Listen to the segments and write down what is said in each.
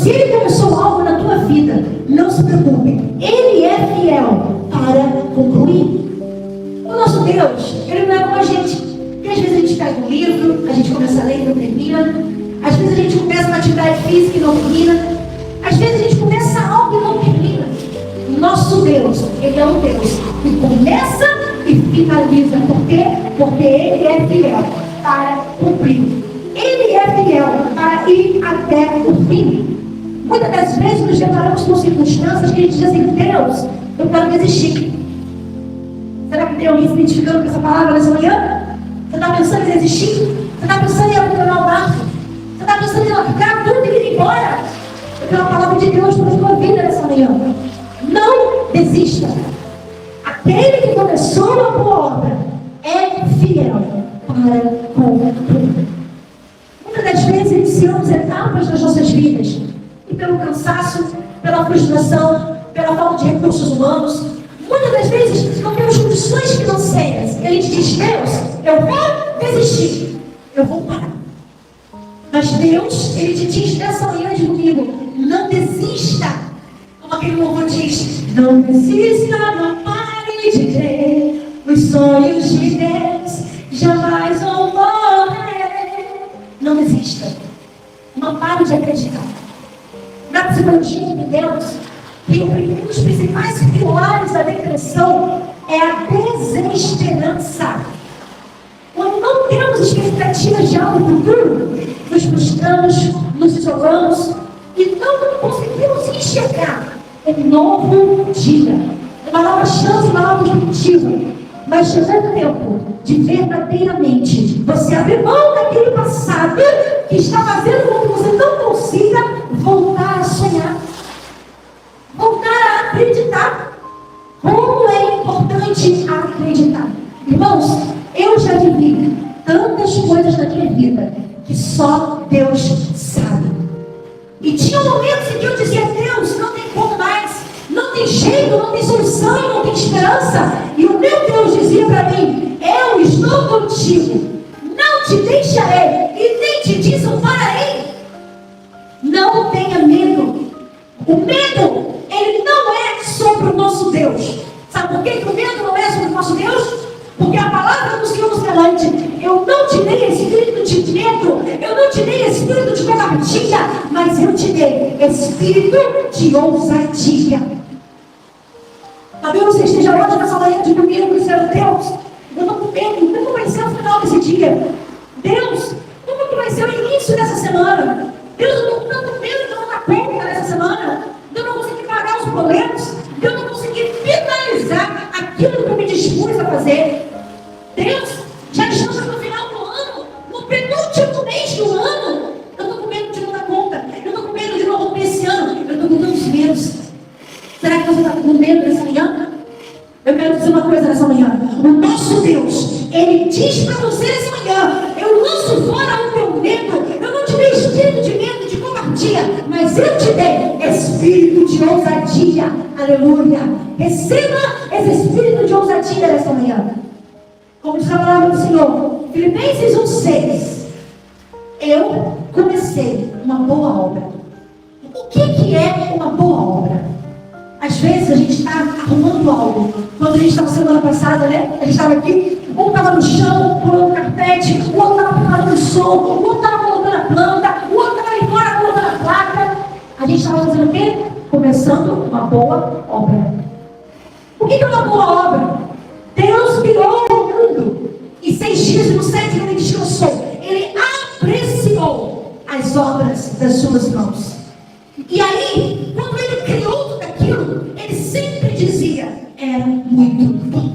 Se Ele começou algo na tua vida, não se preocupe, Ele é fiel para concluir. O nosso Deus, Ele não é como a gente. Porque às vezes a gente pega um livro, a gente começa a ler e não termina. Às vezes a gente começa uma atividade física e não termina. Às vezes a gente começa algo e não termina. Nosso Deus, Ele é um Deus que começa e finaliza. Por quê? Porque Ele é fiel para cumprir. Ele é fiel para ir até o fim. Muitas das vezes nos deparamos com circunstâncias que a gente diz assim: Deus, eu quero desistir. Será que tem alguém se identificando com essa palavra nessa manhã? Você está pensando em desistir? Você está pensando em abandonar o barco? Você está pensando em largar tudo e ir embora? Eu quero a palavra de Deus para a sua vida nessa manhã. Não desista. Aquele que começou a boa obra é fiel para concluir. Muitas das vezes iniciamos etapas das nossas vidas e pelo cansaço, pela frustração, pela falta de recursos humanos, muitas das vezes não temos condições financeiras. E a gente diz: Deus, eu vou desistir, eu vou parar. Mas Deus, Ele te diz nessa manhã de domingo: não desista. Como aquele louvor diz: não desista, não pare de crer. Os sonhos de Deus jamais vão morrer. Não desista. Não pare de acreditar. Na psicologia de Deus, que um dos principais pilares da depressão é a desesperança. Quando não temos expectativas de algo futuro, nos frustramos, nos isolamos e não conseguimos enxergar um novo dia, uma nova chance, uma nova perspectiva. Mas chegou o tempo de verdadeiramente você abrir mão daquele passado que está fazendo com que você não consiga voltar a sonhar, voltar a acreditar. Como é importante acreditar. Irmãos, eu já vivi tantas coisas na minha vida que só Deus sabe. E tinha momentos em que eu dizia: Deus, não tem como mais, não tem jeito, não tem solução, não tem esperança. E o meu Deus dizia para mim: eu estou contigo, não te deixarei e nem te desampararei. Não tenha medo. O medo, ele não é sobre o nosso Deus. Sabe por que o medo não é sobre o nosso Deus? Porque a palavra do Senhor nos garante: eu não te dei espírito de medo, eu não te dei espírito de covardia, mas eu te dei espírito de ousadia. Talvez você esteja hoje nessa manhã de domingo dizendo: Deus, eu estou com medo, como vai ser o final desse dia? Deus, como que vai ser o início dessa semana? Deus, eu estou com tanto medo de eu não dar conta nessa semana, de eu não conseguir pagar os boletos, de eu não conseguir finalizar aquilo que eu me dispus a fazer. Deus, já estamos no final do ano, no penúltimo mês do ano. Eu estou com medo de não dar conta, eu estou com medo de não romper esse ano, eu estou com tantos medos. Será que você está com medo nessa manhã? Eu quero dizer uma coisa nessa manhã: o nosso Deus, Ele diz para você nessa manhã: eu lanço fora o teu medo, eu não te dei espírito de medo, de covardia, mas eu te dei espírito de ousadia. Aleluia! Receba esse espírito de ousadia nessa manhã. Como diz a palavra do Senhor, Filipenses 1,6: eu comecei uma boa obra. O que é uma boa obra? Às vezes a gente está arrumando algo. Quando a gente estava semana passada, né? A gente estava aqui, um estava no chão, pulando carpete, o outro estava preparando o som, o outro estava colocando a planta, o outro estava ali fora colocando a placa. A gente estava fazendo o quê? Começando uma boa obra. O que é uma boa obra? Deus criou o mundo e 6 dias no 7º ele descansou. Ele apreciou as obras das suas mãos. E aí, quando ele criou tudo aquilo, ele sempre dizia: era muito bom.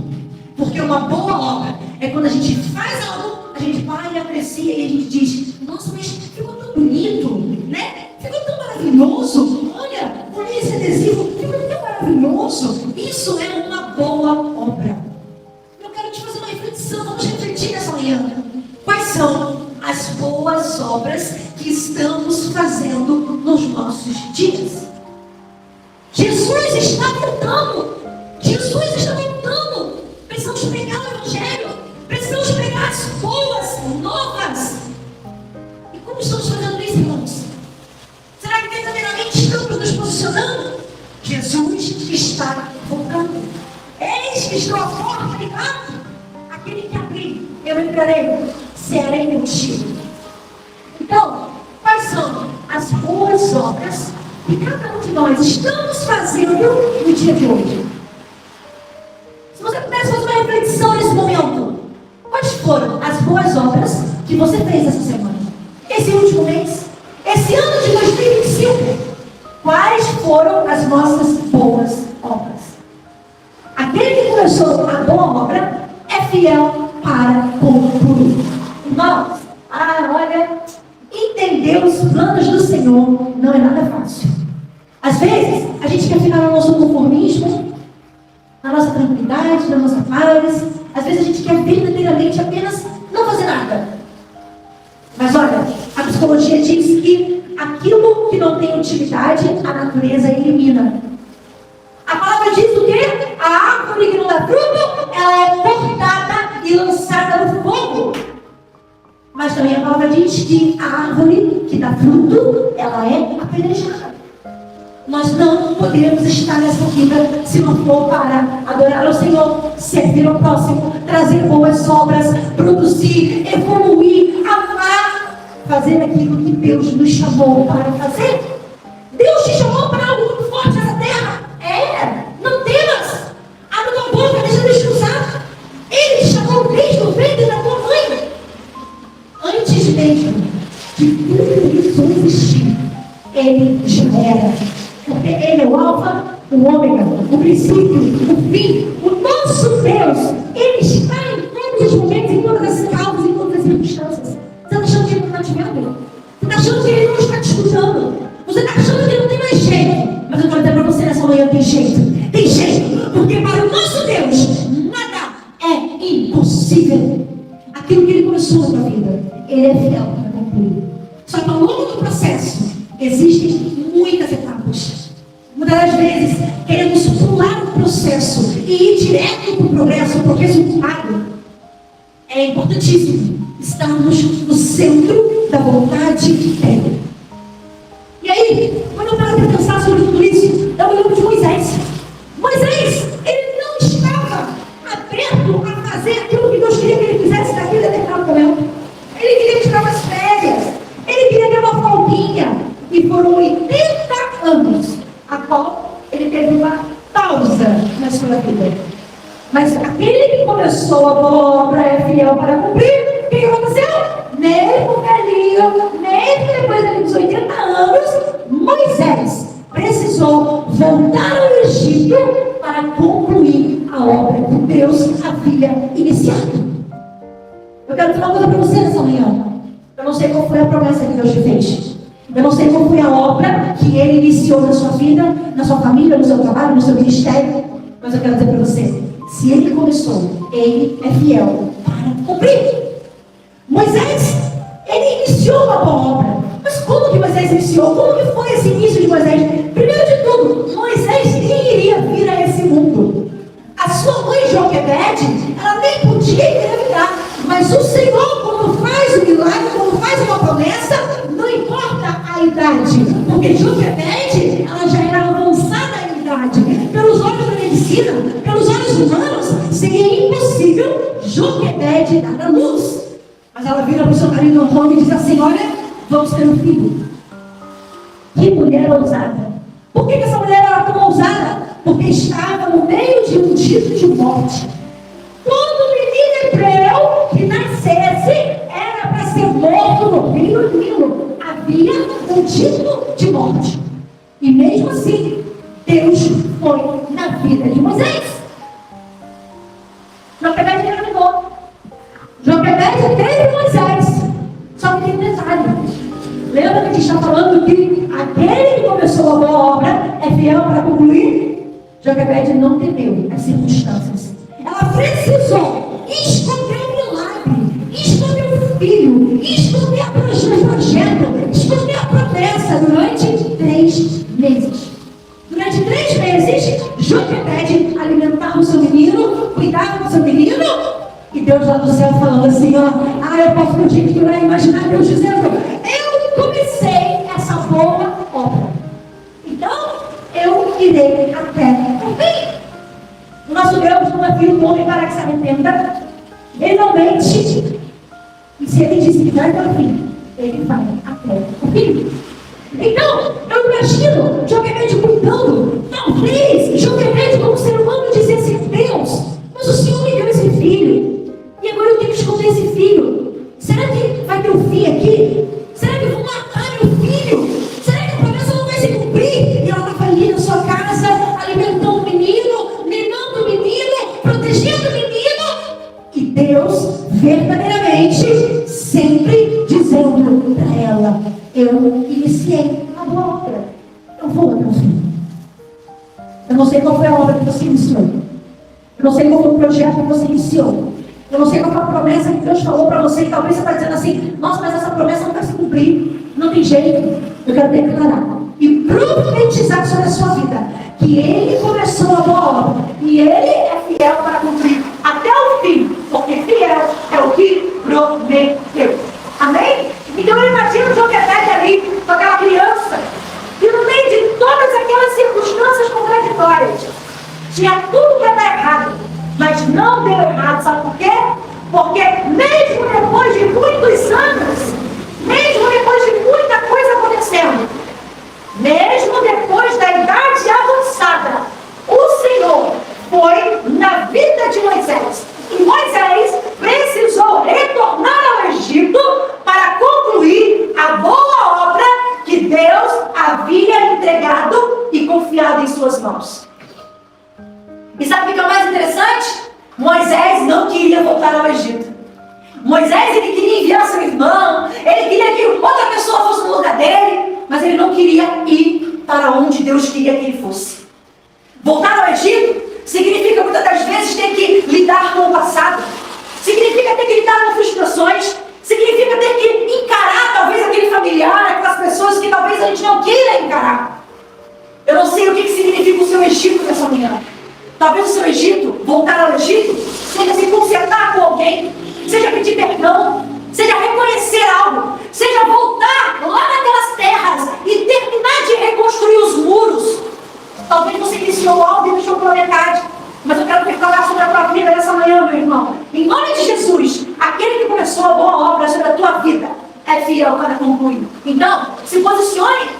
Porque uma boa obra é quando a gente faz algo, a gente vai e aprecia e a gente diz: nossa, mas ficou tão bonito, né? Ficou tão maravilhoso. Olha esse adesivo, ficou tão maravilhoso. Isso é uma boa obra. Eu quero te fazer uma reflexão, vamos refletir nessa manhã. Quais são as boas obras que estamos fazendo nos nossos dias? Jesus está voltando. Jesus está voltando. Precisamos pregar o Evangelho. Precisamos pregar as boas novas. E como estamos fazendo isso, irmãos? Será que verdadeiramente Jesus está voltando. Eis que estou à porta e bato. Aquele que abrir, eu entrarei, serei contigo. Então, quais são as boas obras que cada um de nós estamos fazendo no dia de hoje? Se você pudesse fazer uma reflexão nesse momento, quais foram as boas obras que você fez essa semana? Esse último mês? Esse ano de 2025? Quais foram as nossas boas obras? Aquele que começou a boa obra é fiel para concluir. Nós, olha, entender os planos do Senhor não é nada fácil. Às vezes, a gente quer ficar no nosso conformismo, na nossa tranquilidade, na nossa paz. Às vezes a gente quer verdadeiramente apenas não fazer nada. Mas olha, a psicologia diz que aquilo que não tem utilidade, a natureza elimina. A palavra diz o quê? A árvore que não dá fruto, ela é cortada e lançada no fogo. Mas também a palavra diz que a árvore que dá fruto, ela é apedrejada. Nós não podemos estar nessa vida se não for para adorar ao Senhor, servir ao próximo, trazer boas obras, produzir, evoluir, amar, fazer aquilo que Deus nos chamou para fazer. Deus te chamou para algo muito forte nessa terra. Não temas. Abre tua boca, deixa Deus te usar. Ele te chamou desde o ventre da tua mãe. Antes mesmo de tudo isso existir, Ele já era. Porque Ele é o alfa, o ômega, o princípio, o fim. O nosso Deus, Ele está em todos os momentos, em todas as causas, em todas as circunstâncias. Você está achando que Ele não está te vendo? Você está achando que Ele não está te escutando? Você está achando que Ele não tem mais jeito? Mas eu quero dizer para você nessa manhã, tem jeito. Tem jeito, porque para o nosso Deus, nada é impossível. Aquilo que Ele começou na tua vida, Ele é fiel para concluir. Só que ao longo do processo, existem muitas etapas. Muitas das vezes, queremos pular o processo e ir direto para o progresso, para o resultado. É importantíssimo estarmos no centro da vontade dele. E aí, quando eu paro para pensar sobre tudo isso, eu me lembro de Moisés. Moisés, ele não estava aberto a fazer aquilo que Deus queria que ele fizesse naquele determinado momento. Ele queria tirar umas férias, ele queria ter uma folguinha. E foram 80 anos a qual ele teve uma pausa na sua vida. Mas aquele que começou a boa obra é fiel para cumprir. O que aconteceu? Mesmo velhinho, mesmo depois dos 80 anos, Moisés precisou voltar ao Egito para concluir a obra que Deus havia iniciado. Eu quero dizer uma coisa para você nessa manhã. Eu não sei qual foi a promessa que Deus te fez. Eu não sei qual foi a obra que Ele iniciou na sua vida, na sua família, no seu trabalho, no seu ministério. Mas eu quero dizer para você, se Ele começou, Ele é fiel para cumprir. Moisés, ele iniciou uma boa obra. Mas como que Moisés iniciou? Como que foi esse início de Moisés? Primeiro de tudo, Moisés nem iria vir a esse mundo. A sua mãe Joquebede, ela nem podia engravidar. Mas o Senhor, quando faz o milagre, quando faz uma promessa, não importa a idade. Porque Joquebede, ela já era avançada em idade. Pelos olhos da medicina, pelos olhos humanos, seria impossível Joquebede dar a luz. Mas ela vira para o seu marido Antônio e diz assim: olha, vamos ter um filho. Que mulher ousada. Por que essa mulher era tão ousada? Porque estava no meio de um dito de morte. Todo menino hebreu que nascesse era para ser morto no rio Nilo. Havia um dito de morte. E mesmo assim, Deus foi na vida de Moisés. Joquebede engravidou. Joquebede teve Moisés. Só que tem um detalhe. Lembra que a gente está falando que aquele que começou a boa obra é fiel para concluir? Joquebede não temeu as circunstâncias. Ela precisou esconder o milagre, esconder o filho, esconder o projeto, esconder a promessa durante 3 meses. Durante 3 meses, Joquebede alimentava o seu menino, cuidava do seu menino, e Deus lá do céu falando assim, ó, eu posso imaginar Deus dizendo, eu comecei essa boa obra. Então, eu irei até o fim. O nosso Deus não é filho do homem para que se arrependa. Ele não mente. E se ele disse que vai até o fim, ele vai até o fim. Então, eu imagino Joquebede cuidando. Talvez Joquebede, como ser humano, dissesse: Deus, mas o Senhor me deu esse filho. E agora eu tenho que esconder esse filho. Será que vai ter um fim aqui? Será que vão matar meu filho? Será que a promessa não vai se cumprir? E ela estava ali na sua casa, alimentando o menino, mimando o menino, protegendo o menino. E Deus, verdadeiramente, sempre dizendo para ela: eu iniciei a boa obra. Eu vou até o fim. Eu não sei qual foi a obra que você iniciou. Eu não sei qual foi o projeto que você iniciou. Eu não sei qual foi a promessa que Deus falou para você. E talvez você está dizendo assim: nossa, mas essa promessa não vai se cumprir. Não tem jeito. Eu quero declarar e profetizar sobre a sua vida que Ele começou a boa obra. E Ele é fiel para cumprir até o fim. Porque fiel é o que prometeu. Amém? Então eu imagino o Joquebede ali, com aquela criança, e no meio de todas aquelas circunstâncias contraditórias, tinha tudo para dar errado, mas não deu errado. Sabe por quê? Porque mesmo depois de muitos anos, mesmo depois de muita coisa acontecendo, mesmo depois da idade avançada, o Senhor foi na vida de Moisés. E Moisés precisou retornar ao Egito para concluir a boa obra que Deus havia entregado e confiado em suas mãos. E sabe o que é o mais interessante? Moisés não queria voltar ao Egito. Moisés, ele queria enviar seu irmão, ele queria que outra pessoa fosse no lugar dele, mas ele não queria ir para onde Deus queria que ele fosse. Voltar ao Egito significa muitas das vezes ter que lidar com o passado, significa ter que lidar com frustrações, significa ter que encarar talvez aquele familiar, aquelas pessoas que talvez a gente não queira encarar. Eu não sei o que significa o seu Egito nessa manhã. Talvez o seu Egito, voltar ao Egito, seja se consertar com alguém, seja pedir perdão, seja reconhecer algo, seja voltar lá naquelas terras e terminar de reconstruir os muros. Talvez você iniciou algo e deixou pela metade, mas eu quero declarar sobre a tua vida nessa manhã, meu irmão. Em nome de Jesus, aquele que começou a boa obra sobre a tua vida é fiel para concluir. Então, se posicione,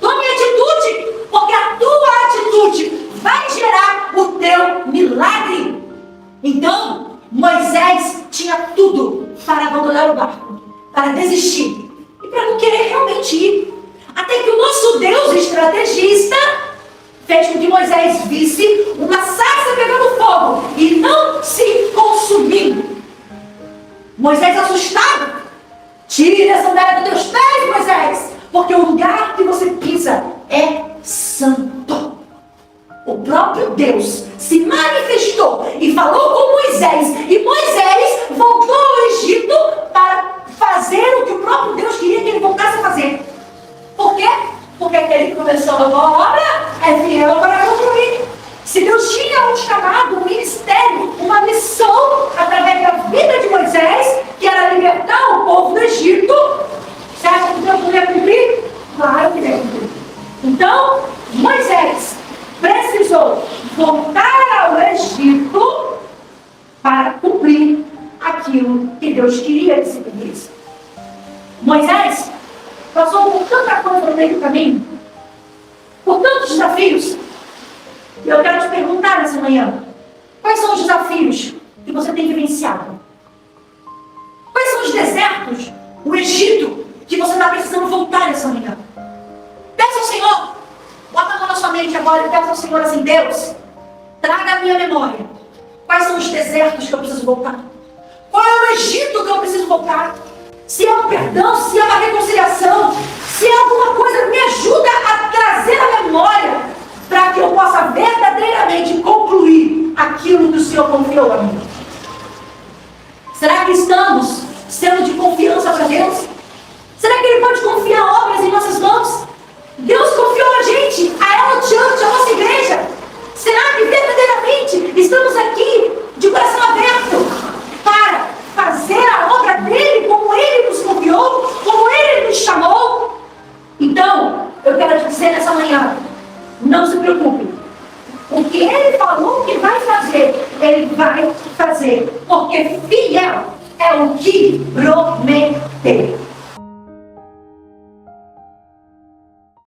tome atitude, porque a tua atitude vai gerar o teu milagre. Então, Moisés tinha tudo para abandonar o barco, para desistir e para não querer realmente ir. Até que o nosso Deus estrategista fez com que Moisés visse uma sarça pegando fogo e não se consumindo. Moisés assustado: tire a sandália dos teus pés, Moisés, porque o lugar que você pisa é santo. O próprio Deus se manifestou e falou com Moisés, e Moisés voltou ao Egito para fazer o que o próprio Deus queria que ele voltasse a fazer. Por quê? Porque aquele que começou a boa obra é fiel para concluir. Se Deus tinha um chamado, um ministério, uma missão através da vida de Moisés, que era libertar o povo do Egito, você acha que Deus não ia cumprir? Claro que ia cumprir. Então, Moisés precisou voltar ao Egito para cumprir aquilo que Deus queria que se cumprisse. Moisés passou por tanta coisa no meio do caminho, por tantos desafios. E eu quero te perguntar nessa manhã: quais são os desafios que você tem vivenciado? Quais são os desertos, o Egito, que você está precisando voltar nessa manhã? Peça ao Senhor, bota a mão na sua mente agora e peça ao Senhor assim: Deus, traga a minha memória. Quais são os desertos que eu preciso voltar? Qual é o Egito que eu preciso voltar? Se é um perdão, se é uma reconciliação, se é alguma coisa, me ajuda a trazer a memória para que eu possa verdadeiramente concluir aquilo que o Senhor confiou a mim. Será que estamos sendo de confiança para Deus? Será que Ele pode confiar obras em nossas mãos? Deus confiou a gente, a Ela Church, a nossa igreja. Será que verdadeiramente estamos aqui de coração aberto para fazer a obra dEle como Ele nos confiou, como Ele nos chamou? Então, eu quero te dizer Não se preocupe. O que ele falou que vai fazer, ele vai fazer. Porque fiel é o que prometeu.